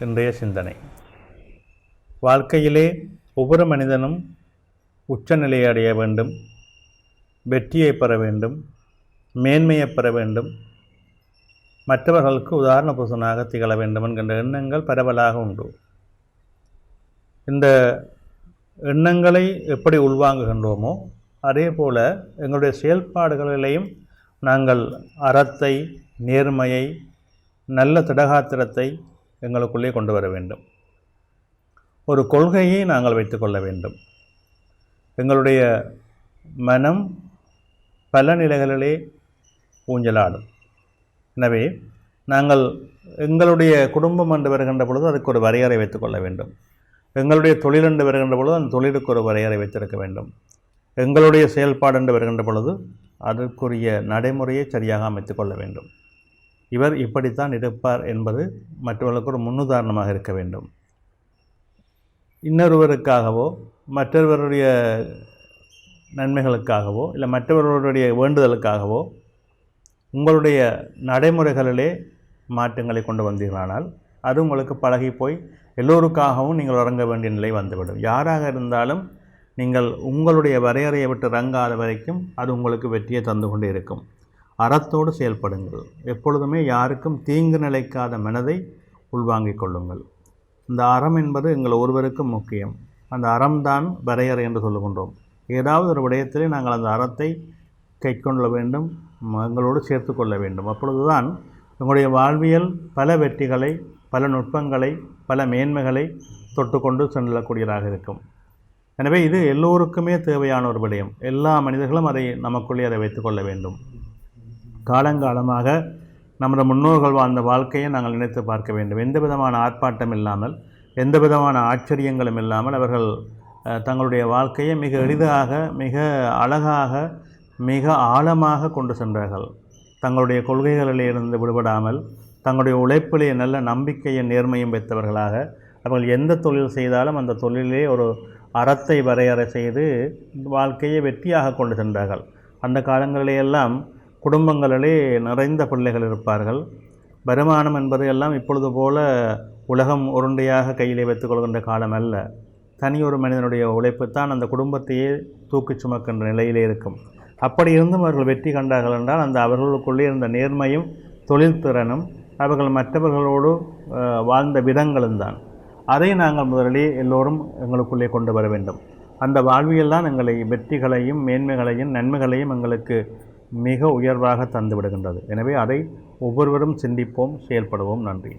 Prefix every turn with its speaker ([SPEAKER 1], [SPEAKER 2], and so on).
[SPEAKER 1] இன்றைய சிந்தனை. வாழ்க்கையிலே ஒவ்வொரு மனிதனும் உச்சநிலையை அடைய வேண்டும், வெற்றியை பெற வேண்டும், மேன்மையை பெற வேண்டும், மற்றவர்களுக்கு உதாரண புருஷனாக திகழ வேண்டும் என்கின்ற எண்ணங்கள் பரவலாக உண்டு. இந்த எண்ணங்களை எப்படி உள்வாங்குகின்றோமோ அதே போல எங்களுடைய செயல்பாடுகளிலேயும் நாங்கள் அறத்தை, நேர்மையை, நல்ல திடகாத்திரத்தை எங்களுக்குள்ளே கொண்டு வர வேண்டும். ஒரு கொள்கையை நாங்கள் வைத்துக்கொள்ள வேண்டும். எங்களுடைய மனம் பல நிலைகளிலே ஊஞ்சலாடும். எனவே நாங்கள் எங்களுடைய குடும்பம் என்று வருகின்ற பொழுது அதுக்கு ஒரு வரையறை வைத்துக்கொள்ள வேண்டும். எங்களுடைய தொழில் என்று வருகின்ற பொழுது அந்த தொழிலுக்கு ஒரு வரையறை வைத்திருக்க வேண்டும். எங்களுடைய செயல்பாடு என்று வருகின்ற பொழுது அதற்குரிய நடைமுறையை சரியாக அமைத்து கொள்ள வேண்டும். இவர் இப்படித்தான் இருப்பார் என்பது மற்றவர்களுக்கு ஒரு முன்னுதாரணமாக இருக்க வேண்டும். இன்னொருவருக்காகவோ மற்றவருடைய நன்மைகளுக்காகவோ இல்லை மற்றவர்களுடைய வேண்டுதலுக்காகவோ உங்களுடைய நடைமுறைகளிலே மாற்றங்களை கொண்டு வந்தீர்களானால் அது உங்களுக்கு பழகி போய் எல்லோருக்காகவும் நீங்கள் இறங்க வேண்டிய நிலை வந்துவிடும். யாராக இருந்தாலும் நீங்கள் உங்களுடைய வரையறையை விட்டு இறங்காத வரைக்கும் அது உங்களுக்கு வெற்றியை தந்து கொண்டே இருக்கும். அறத்தோடு செயல்படுங்கள். எப்பொழுதுமே யாருக்கும் தீங்கு நிலைக்காத மனதை உள்வாங்கிக் கொள்ளுங்கள். இந்த அறம் என்பது எங்கள் ஒருவருக்கும் முக்கியம். அந்த அறம்தான் வரையறை என்று சொல்லுகின்றோம். ஏதாவது ஒரு விடயத்திலே நாங்கள் அந்த அறத்தை கைக்கொள்ள வேண்டும், எங்களோடு சேர்த்து கொள்ள வேண்டும். அப்பொழுதுதான் எங்களுடைய வாழ்வியல் பல வெற்றிகளை, பல நுட்பங்களை, பல மேன்மைகளை தொட்டுக்கொண்டு செல்லக்கூடியதாக இருக்கும். எனவே இது எல்லோருக்குமே தேவையான ஒரு விடயம். எல்லா மனிதர்களும் அதை நமக்குள்ளே அதை வைத்துக்கொள்ள வேண்டும். காலங்காலமாக நமது முன்னோர்கள் வாழ்ந்த வாழ்க்கையை நாங்கள் நினைத்து பார்க்க வேண்டும். எந்த விதமான ஆர்ப்பாட்டம் இல்லாமல், எந்த விதமான ஆச்சரியங்களும் இல்லாமல் அவர்கள் தங்களுடைய வாழ்க்கையை மிக எளிதாக, மிக அழகாக, மிக ஆழமாக கொண்டு சென்றார்கள். தங்களுடைய கொள்கைகளிலிருந்து விடுபடாமல் தங்களுடைய உழைப்பிலே நல்ல நம்பிக்கையும் நேர்மையும் வைத்தவர்களாக அவர்கள் எந்த தொழில் செய்தாலும் அந்த தொழிலே ஒரு அறத்தை வரையறை செய்து வாழ்க்கையை வெற்றியாக கொண்டு சென்றார்கள். அந்த காலங்களிலெல்லாம் குடும்பங்களிலே நிறைந்த பிள்ளைகள் இருப்பார்கள். வருமானம் என்பது எல்லாம் இப்பொழுது போல உலகம் உருண்டையாக கையிலே வைத்துக் கொள்கின்ற காலம் அல்ல. தனியொரு மனிதனுடைய உழைப்பு தான் அந்த குடும்பத்தையே தூக்கி சுமக்கின்ற நிலையிலே இருக்கும். அப்படி இருந்தும் அவர்கள் வெற்றி கண்டார்கள் என்றால் அந்த அவர்களுக்குள்ளே இருந்த நேர்மையும் தொழில்திறனும் அவர்கள் மற்றவர்களோடு வாழ்ந்த விதங்களும் தான். அதை நாங்கள் முதலிலே எல்லோரும் எங்களுக்குள்ளே கொண்டு வர வேண்டும். அந்த வாழ்வியல் தான் எங்களை வெற்றிகளையும் மேன்மைகளையும் நன்மைகளையும் எங்களுக்கு மிக உயர்வாக தந்து விடுகின்றது. எனவே அதை ஒவ்வொருவரும் சிந்திப்போம், செயல்படுவோம். நன்றி.